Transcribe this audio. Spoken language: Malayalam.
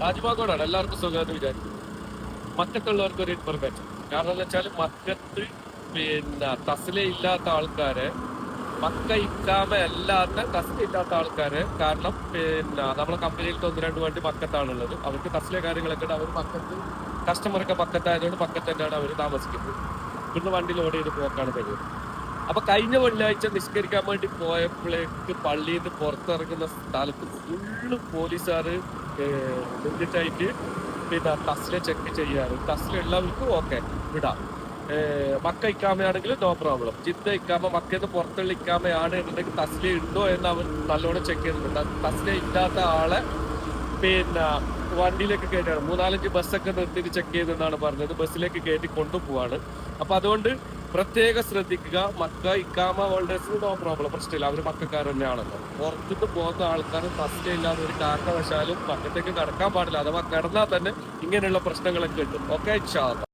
താജ്മഹലാണ് എല്ലാവർക്കും സുഖമെന്ന് വിചാരിക്കും. മക്കത്തുള്ളവർക്ക് ഒരു ഇൻഫർമേഷൻ. കാരണം എന്ന് വെച്ചാൽ മക്കത്ത് തസ്ല ഇല്ലാത്ത ആൾക്കാരെ, മക്ക ഇക്കാമ അല്ലാത്ത തസ്ല ഇല്ലാത്ത ആൾക്കാരെ, കാരണം നമ്മളെ കമ്പനിയിലത്തെ ഒന്ന് രണ്ട് വണ്ടി മക്കത്താണുള്ളത്. അവർക്ക് തസ്ല കാര്യങ്ങളൊക്കെ ഉണ്ട്. അവർ മക്കത്ത് കസ്റ്റമറൊക്കെ മക്കത്തായതുകൊണ്ട് മക്കത്ത് തന്നെയാണ് അവർ താമസിക്കുന്നത്. ഇവിടുന്ന് വണ്ടി ലോഡ് ചെയ്ത് പോക്കാണ് കഴിയുന്നത്. അപ്പൊ കഴിഞ്ഞ വെള്ളിയാഴ്ച നിസ്കരിക്കാൻ വേണ്ടി പോയപ്പോഴേക്ക് പള്ളിയിൽ നിന്ന് പുറത്തിറങ്ങുന്ന സ്ഥലത്ത് ഫുള്ള് പോലീസുകാര് നിന്നിട്ടായിട്ട് തസ്ല ചെക്ക് ചെയ്യാറ്. തസ്ല എല്ലാവർക്കും ഓക്കെ വിടാം. മക്ക ഇക്കാമയാണെങ്കിൽ നോ പ്രോബ്ലം. ജിദ്ദ ഇക്കാമ മക്കന്ന് പുറത്തുള്ള ഇക്കാമയാണ് എന്നുണ്ടെങ്കിൽ തസ്ല ഉണ്ടോ എന്ന് അവർ നല്ലോണം ചെക്ക് ചെയ്തിട്ടുണ്ട്. തസ്ല ഇല്ലാത്ത ആളെ വണ്ടിയിലേക്ക് കയറ്റിയാണ്. 3-4 ബസ്സൊക്കെ നിർത്തിയിട്ട് ചെക്ക് ചെയ്തെന്നാണ് പറഞ്ഞത്. ബസ്സിലേക്ക് കയറ്റി കൊണ്ടുപോവാണ്. അപ്പൊ അതുകൊണ്ട് പ്രത്യേകം ശ്രദ്ധിക്കുക. മക്ക ഇക്കാമ ഹോൾഡേഴ്സിന് നോ പ്രോബ്ലം, പ്രശ്നമില്ല. അവർ മക്കാർ തന്നെയാണല്ലോ. പുറത്തുനിന്ന് പോകുന്ന ആൾക്കാർ തസ്ല ഇല്ലാതെ ഒരു കാരണവശാലും മക്കത്തേക്ക് കടക്കാൻ പാടില്ല. അഥവാ കടന്നാൽ തന്നെ ഇങ്ങനെയുള്ള പ്രശ്നങ്ങളൊക്കെ ഉണ്ട്. ഓക്കെ, ഇൻഷാ അല്ലാഹ്.